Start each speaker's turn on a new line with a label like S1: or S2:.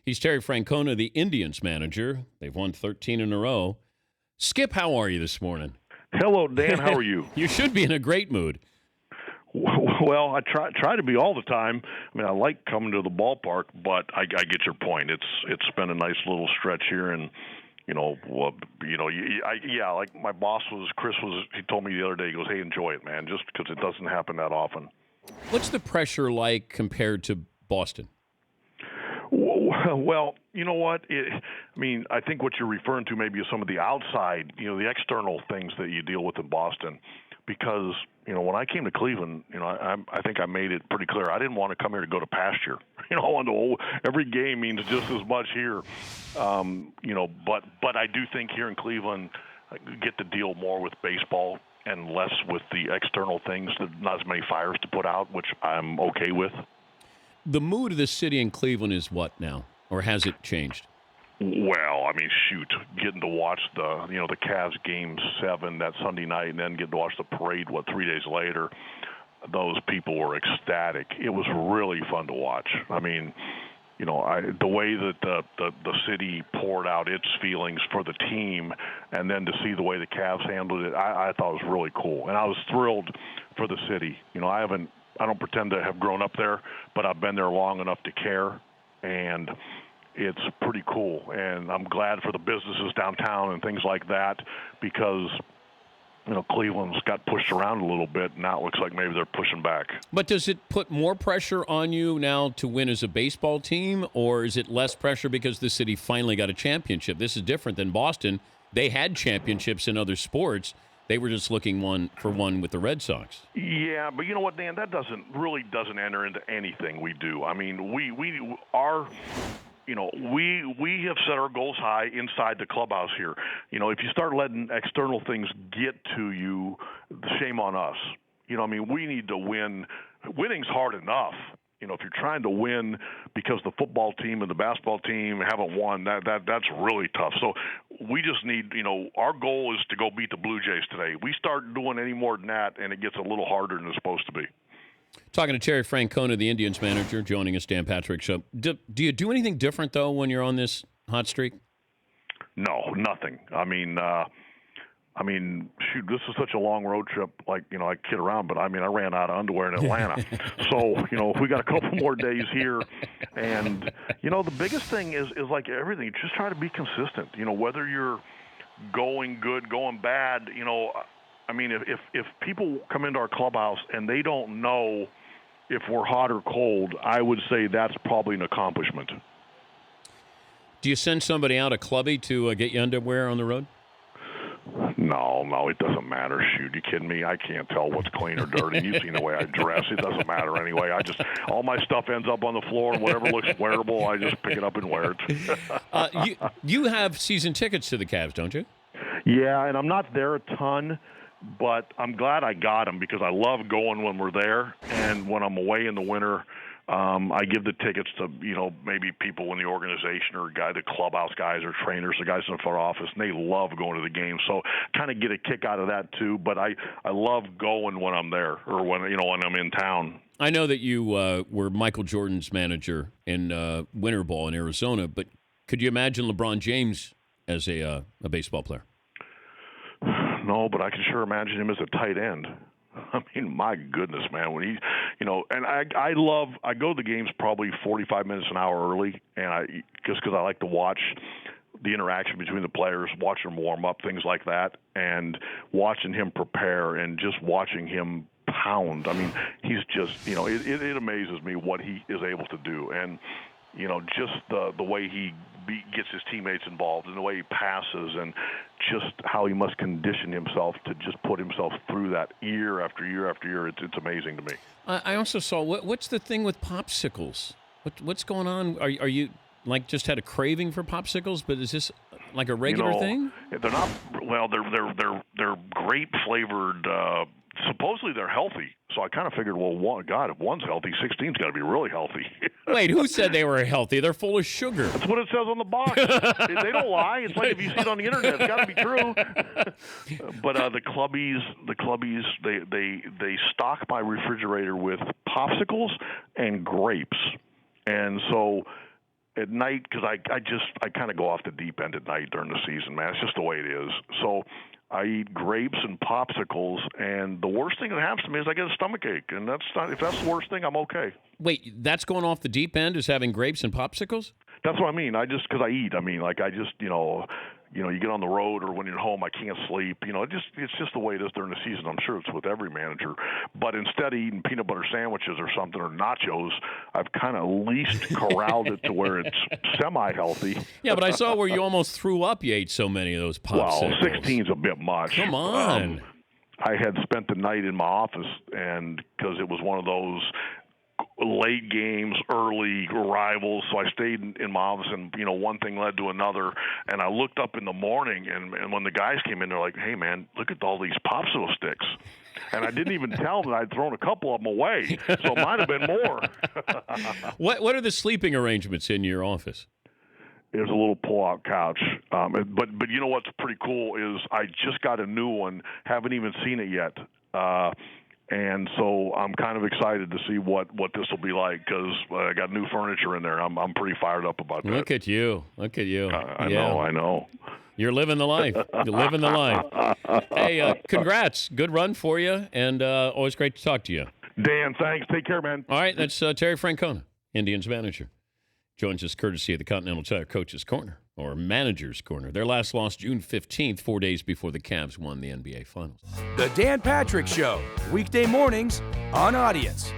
S1: He's Terry Francona, the Indians manager. They've won 13 in a row. Skip, how are you this morning?
S2: Hello, Dan. How are you?
S1: You should be in a great mood.
S2: Well, I try to be all the time. I mean, I like coming to the ballpark, but I get your point. It's been a nice little stretch here, and like my boss Chris he told me the other day. He goes, "Hey, enjoy it, man, just because it doesn't happen that often."
S1: What's the pressure like compared to Boston?
S2: Well, you know what? I think what you're referring to maybe is some of the outside, the external things that you deal with in Boston. Because, when I came to Cleveland, I think I made it pretty clear. I didn't want to come here to go to pasture. Every game means just as much here. But I do think here in Cleveland, I get to deal more with baseball and less with the external things, not as many fires to put out, which I'm okay with.
S1: The mood of the city in Cleveland is what now? Or has it changed?
S2: Well, getting to watch the Cavs Game 7 that Sunday night and then getting to watch the parade, 3 days later, those people were ecstatic. It was really fun to watch. The way that the city poured out its feelings for the team and then to see the way the Cavs handled it, I thought it was really cool. And I was thrilled for the city. I don't pretend to have grown up there, but I've been there long enough to care, and it's pretty cool. And I'm glad for the businesses downtown and things like that because, Cleveland's got pushed around a little bit, and now it looks like maybe they're pushing back.
S1: But does it put more pressure on you now to win as a baseball team, or is it less pressure because the city finally got a championship? This is different than Boston. They had championships in other sports. They were just looking for one with the Red Sox.
S2: Yeah, but you know what, Dan? That doesn't enter into anything we do. We have set our goals high inside the clubhouse here. If you start letting external things get to you, shame on us. We need to win. Winning's hard enough. If you're trying to win because the football team and the basketball team haven't won, that's really tough. So we just need, our goal is to go beat the Blue Jays today. We start doing any more than that, and it gets a little harder than it's supposed to be.
S1: Talking to Terry Francona, the Indians manager, joining us, Dan Patrick Show. Do you do anything different, though, when you're on this hot streak?
S2: No, nothing. Shoot, this is such a long road trip. I kid around, but I ran out of underwear in Atlanta. So, we got a couple more days here. And, the biggest thing is like everything, just try to be consistent. Whether you're going good, going bad, if people come into our clubhouse and they don't know if we're hot or cold, I would say that's probably an accomplishment.
S1: Do you send somebody out, a clubby, to get you underwear on the road?
S2: No, it doesn't matter. Shoot, you kidding me? I can't tell what's clean or dirty. You've seen the way I dress. It doesn't matter anyway. All my stuff ends up on the floor, and whatever looks wearable, I just pick it up and wear it.
S1: You have season tickets to the Cavs, don't you?
S2: Yeah, and I'm not there a ton, but I'm glad I got them because I love going when we're there, and when I'm away in the winter, I give the tickets to, maybe people in the organization or the clubhouse guys or trainers, the guys in the front office, and they love going to the game. So kind of get a kick out of that too. But I love going when I'm there or when I'm in town.
S1: I know that you were Michael Jordan's manager in winter ball in Arizona, but could you imagine LeBron James as a baseball player?
S2: No, but I can sure imagine him as a tight end. My goodness, man, when he, and I go to the games probably 45 minutes an hour early, and just because I like to watch the interaction between the players, watching them warm up, things like that, and watching him prepare and just watching him pound. He's just, it amazes me what he is able to do. And, just the way he gets his teammates involved and the way he passes and just how he must condition himself to just put himself through that year after year after year. It's amazing to me.
S1: I also saw, what's the thing with popsicles? What's going on? Are you just had a craving for popsicles, but is this like a regular thing?
S2: They're not. Well, they're grape flavored. Supposedly they're healthy, so I kind of figured, if one's healthy, 16's got to be really healthy.
S1: Wait, who said they were healthy? They're full of sugar.
S2: That's what it says on the box. They don't lie. It's like if you see it on the internet, it's got to be true. But the clubbies, they stock my refrigerator with popsicles and grapes, and so at night, because I kind of go off the deep end at night during the season, man. It's just the way it is. So I eat grapes and popsicles, and the worst thing that happens to me is I get a stomach ache, and that's not. If that's the worst thing, I'm okay.
S1: Wait, that's going off the deep end, is having grapes and popsicles?
S2: That's what I mean. Because I eat. I mean, like I just, you get on the road or when you're home, I can't sleep. It's just the way it is during the season. I'm sure it's with every manager. But instead of eating peanut butter sandwiches or something or nachos, I've kind of at least corralled it to where it's semi-healthy.
S1: Yeah, but I saw where you almost threw up. You ate so many of those popsicles.
S2: Well, 16's a bit much.
S1: Come on.
S2: I had spent the night in my office, and because it was one of those late games, early arrivals, so I stayed in my office, and one thing led to another, and I looked up in the morning, and when the guys came in, they're like, "Hey man, look at all these popsicle sticks," and I didn't even tell them that I'd thrown a couple of them away, so it might have been more.
S1: What are the sleeping arrangements in your office?
S2: There's a little pull-out couch, but you know what's pretty cool is I just got a new one, haven't even seen it yet. And so I'm kind of excited to see what this will be like, because I got new furniture in there. I'm pretty fired up about that.
S1: Look at you.
S2: I know.
S1: You're living the life. Hey, congrats. Good run for you, and always great to talk to you.
S2: Dan, thanks. Take care, man.
S1: All right, that's Terry Francona, Indians manager. Joins us courtesy of the Continental Tire Coach's Corner, or Manager's Corner. Their last loss June 15th, 4 days before the Cavs won the NBA Finals.
S3: The Dan Patrick Show, weekday mornings on Audience.